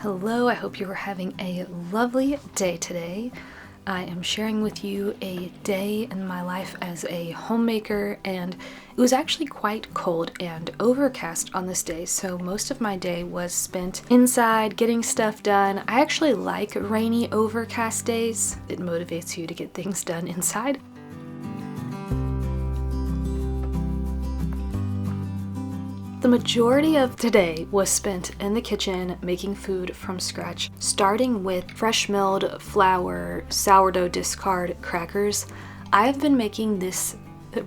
Hello, I hope you are having a lovely day today. I am sharing with you a day in my life as a homemaker, and it was actually quite cold and overcast on this day, so most of my day was spent inside getting stuff done. I actually like rainy, overcast days. It motivates you to get things done inside. The majority of today was spent in the kitchen making food from scratch, starting with fresh milled flour, sourdough discard crackers. I've been making this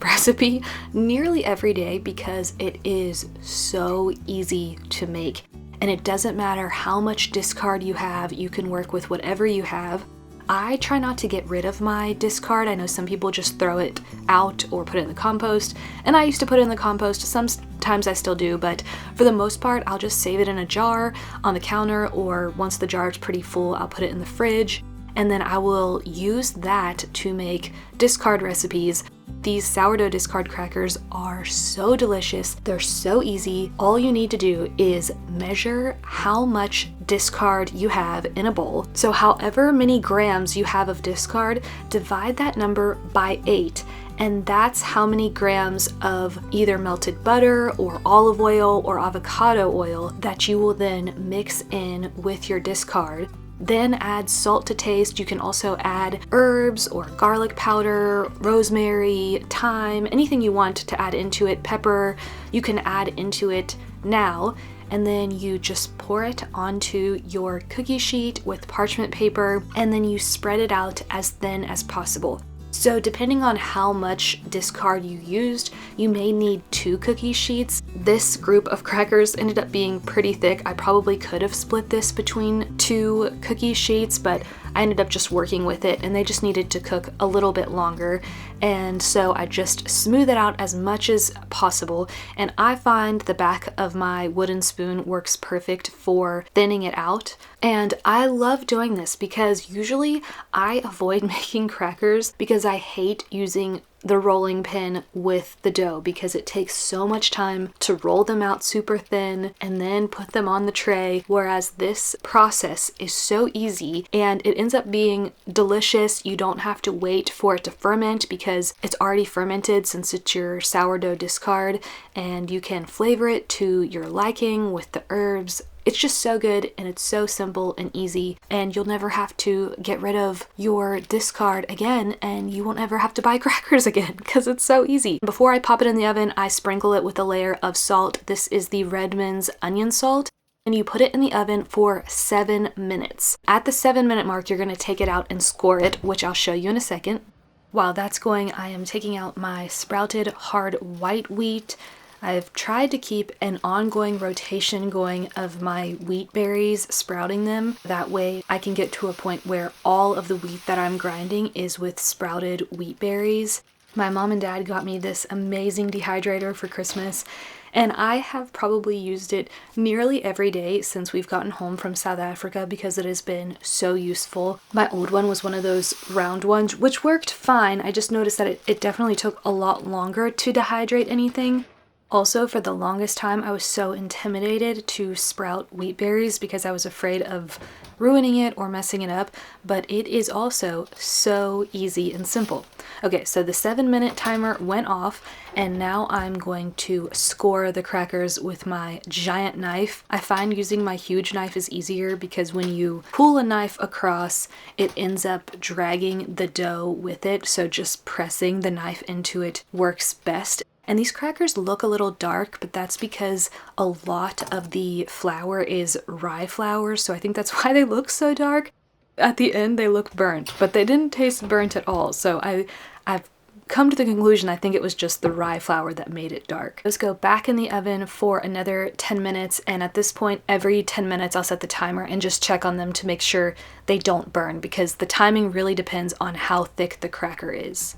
recipe nearly every day because it is so easy to make. And it doesn't matter how much discard you have, you can work with whatever you have. I try not to get rid of my discard. I know some people just throw it out or put it in the compost, and I used to put it in the compost. Sometimes I still do, but for the most part, I'll just save it in a jar on the counter, or once the jar is pretty full, I'll put it in the fridge, and then I will use that to make discard recipes. These sourdough discard crackers are so delicious. They're so easy. All you need to do is measure how much discard you have in a bowl. So however many grams you have of discard, divide that number by 8. And that's how many grams of either melted butter or olive oil or avocado oil that you will then mix in with your discard. Then add salt to taste. You can also add herbs or garlic powder, rosemary, thyme, anything you want to add into it, pepper, you can add into it now. And then you just pour it onto your cookie sheet with parchment paper, and then you spread it out as thin as possible. So depending on how much discard you used, you may need 2 cookie sheets. This group of crackers ended up being pretty thick. I probably could have split this between 2 cookie sheets, but I ended up just working with it, and they just needed to cook a little bit longer. And so I just smooth it out as much as possible, and I find the back of my wooden spoon works perfect for thinning it out. And I love doing this because usually I avoid making crackers because I hate using the rolling pin with the dough because it takes so much time to roll them out super thin and then put them on the tray, whereas this process is so easy and it ends up being delicious. You don't have to wait for it to ferment because it's already fermented since it's your sourdough discard, and you can flavor it to your liking with the herbs. It's just so good, and it's so simple and easy, and you'll never have to get rid of your discard again, and you won't ever have to buy crackers again because it's so easy. Before I pop it in the oven, I sprinkle it with a layer of salt. This is the Redmond's onion salt, and you put it in the oven for 7 minutes. At the 7-minute mark, you're going to take it out and score it, which I'll show you in a second. While that's going, I am taking out my sprouted hard white wheat. I've tried to keep an ongoing rotation going of my wheat berries, sprouting them. That way I can get to a point where all of the wheat that I'm grinding is with sprouted wheat berries. My mom and dad got me this amazing dehydrator for Christmas, and I have probably used it nearly every day since we've gotten home from South Africa because it has been so useful. My old one was one of those round ones, which worked fine. I just noticed that it definitely took a lot longer to dehydrate anything. Also, for the longest time, I was so intimidated to sprout wheat berries because I was afraid of ruining it or messing it up, but it is also so easy and simple. Okay, so the 7-minute timer went off, and now I'm going to score the crackers with my giant knife. I find using my huge knife is easier because when you pull a knife across, it ends up dragging the dough with it, so just pressing the knife into it works best. And these crackers look a little dark, but that's because a lot of the flour is rye flour, so I think that's why they look so dark. At the end, they look burnt, but they didn't taste burnt at all, so I've come to the conclusion I think it was just the rye flour that made it dark. Let's go back in the oven for another 10 minutes, and at this point, every 10 minutes I'll set the timer and just check on them to make sure they don't burn, because the timing really depends on how thick the cracker is.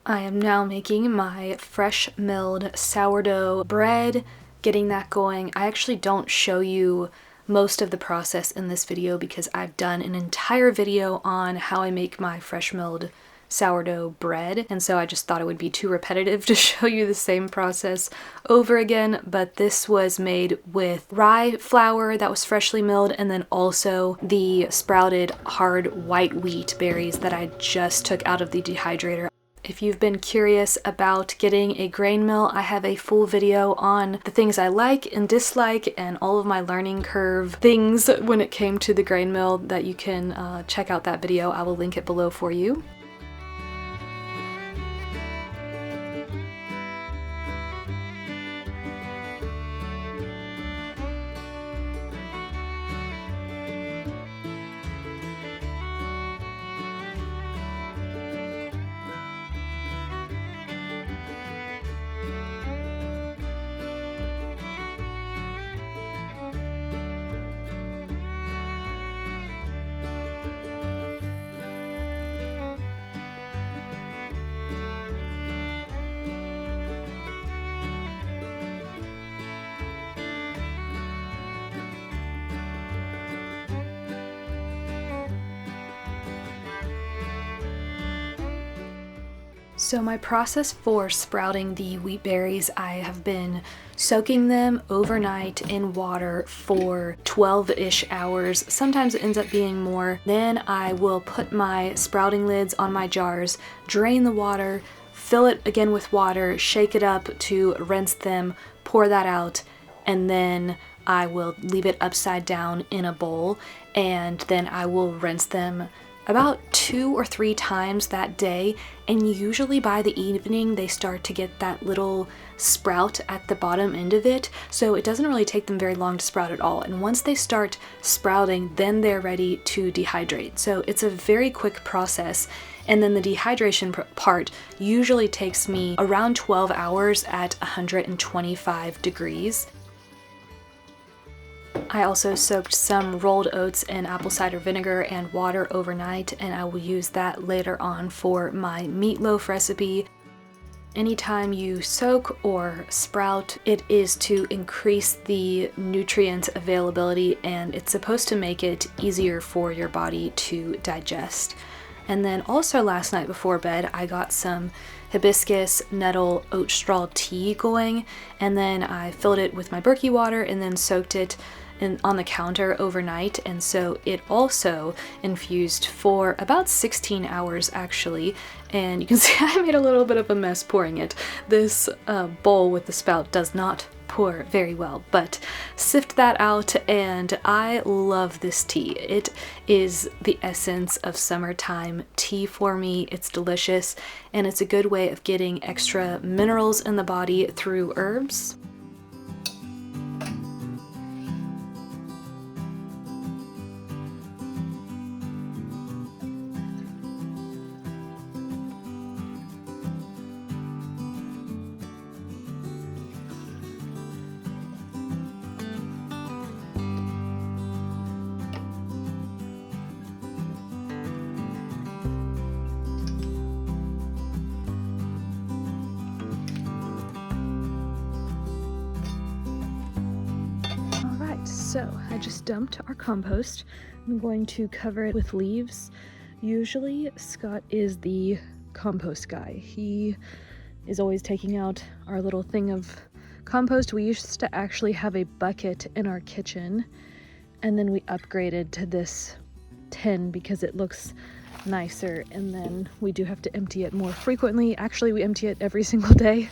I am now making my fresh milled sourdough bread, getting that going. I actually don't show you most of the process in this video because I've done an entire video on how I make my fresh milled sourdough bread, and so I just thought it would be too repetitive to show you the same process over again. But this was made with rye flour that was freshly milled, and then also the sprouted hard white wheat berries that I just took out of the dehydrator. If you've been curious about getting a grain mill, I have a full video on the things I like and dislike and all of my learning curve things when it came to the grain mill that you can check out that video. I will link it below for you. So my process for sprouting the wheat berries, I have been soaking them overnight in water for 12-ish hours. Sometimes it ends up being more. Then I will put my sprouting lids on my jars, drain the water, fill it again with water, shake it up to rinse them, pour that out, and then I will leave it upside down in a bowl, and then I will rinse them about 2 or 3 times that day, and usually by the evening they start to get that little sprout at the bottom end of it, so it doesn't really take them very long to sprout at all. And once they start sprouting, then they're ready to dehydrate. So it's a very quick process, and then the dehydration part usually takes me around 12 hours at 125 degrees. I also soaked some rolled oats in apple cider vinegar and water overnight, and I will use that later on for my meatloaf recipe. Anytime you soak or sprout, it is to increase the nutrient availability, and it's supposed to make it easier for your body to digest. And then also last night before bed, I got some hibiscus, nettle, oat straw tea going, and then I filled it with my Berkey water and then soaked it on the counter overnight, and so it also infused for about 16 hours actually. And you can see I made a little bit of a mess pouring it. This bowl with the spout does not pour very well, but sift that out, and I love this tea. It is the essence of summertime tea for me. It's delicious, and it's a good way of getting extra minerals in the body through herbs. So I just dumped our compost. I'm going to cover it with leaves. Usually Scott is the compost guy. He is always taking out our little thing of compost. We used to actually have a bucket in our kitchen, and then we upgraded to this tin because it looks nicer, and then we do have to empty it more frequently. Actually, we empty it every single day.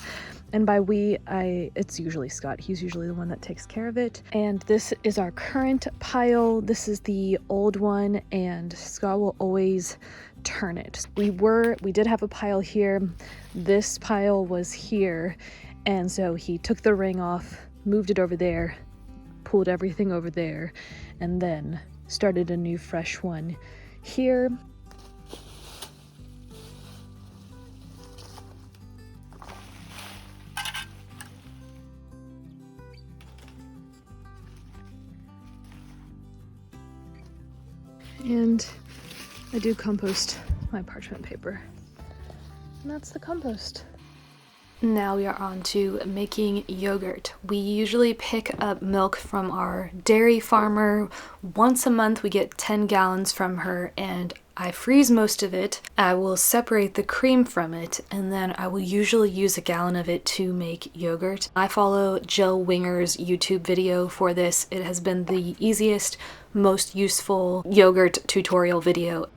And by we, it's usually Scott. He's usually the one that takes care of it. And this is our current pile. This is the old one, and Scott will always turn it. We did have a pile here. This pile was here, and so he took the ring off, moved it over there, pulled everything over there, and then started a new fresh one here. And I do compost my parchment paper. And that's the compost. Now we are on to making yogurt. We usually pick up milk from our dairy farmer. Once a month we get 10 gallons from her, and I freeze most of it. I will separate the cream from it, and then I will usually use a gallon of it to make yogurt. I follow Jill Winger's YouTube video for this. It has been the easiest, most useful yogurt tutorial video.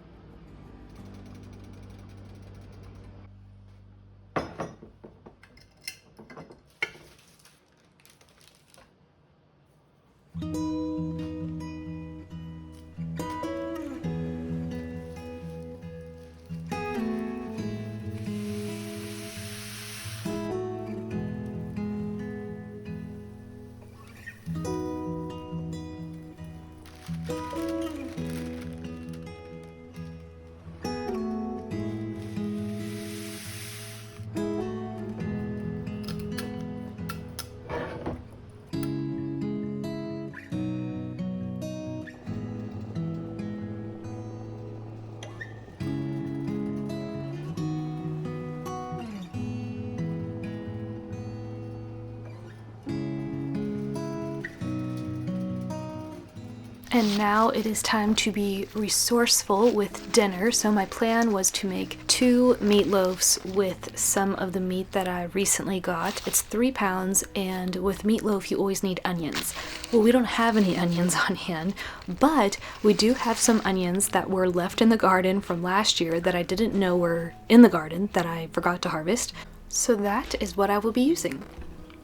And now it is time to be resourceful with dinner. So my plan was to make 2 meatloafs with some of the meat that I recently got. It's 3 pounds, and with meatloaf you always need onions. Well, we don't have any onions on hand, but we do have some onions that were left in the garden from last year that I didn't know were in the garden that I forgot to harvest. So that is what I will be using.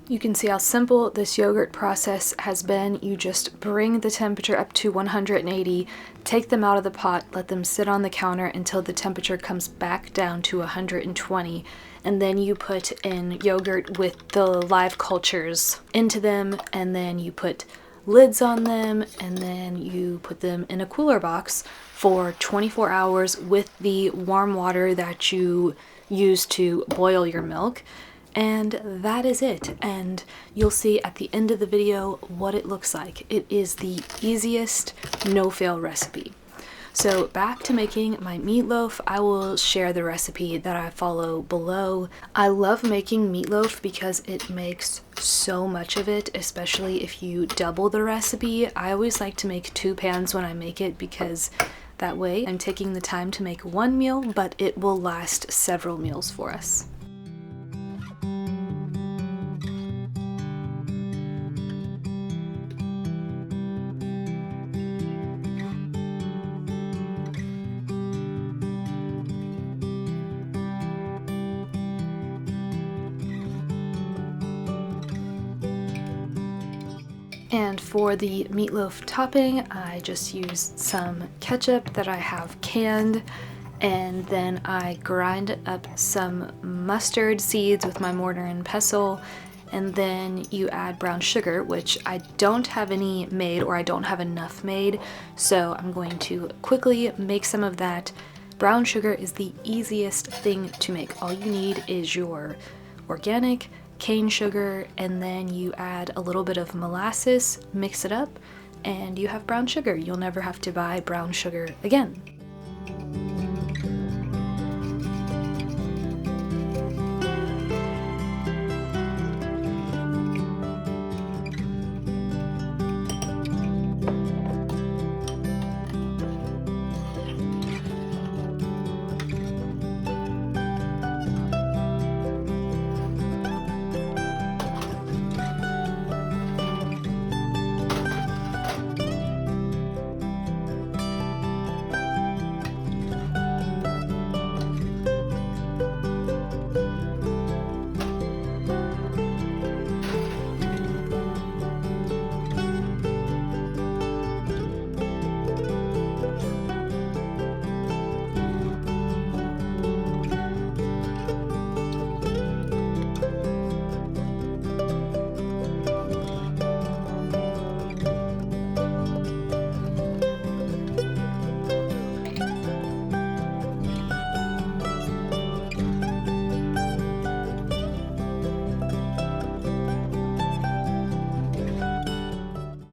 You can see how simple this yogurt process has been. You just bring the temperature up to 180, take them out of the pot, let them sit on the counter until the temperature comes back down to 120, and then you put in yogurt with the live cultures into them, and then you put lids on them, and then you put them in a cooler box for 24 hours with the warm water that you use to boil your milk. And that is it, and you'll see at the end of the video what it looks like. It is the easiest no-fail recipe. So back to making my meatloaf. I will share the recipe that I follow below. I love making meatloaf because it makes so much of it, especially if you double the recipe. I always like to make 2 pans when I make it because that way I'm taking the time to make 1 meal, but it will last several meals for us. And for the meatloaf topping, I just used some ketchup that I have canned, and then I grind up some mustard seeds with my mortar and pestle, and then you add brown sugar, which I don't have any made, or I don't have enough made, so I'm going to quickly make some of that. Brown sugar is the easiest thing to make. All you need is your organic cane sugar, and then you add a little bit of molasses, mix it up, and you have brown sugar. You'll never have to buy brown sugar again.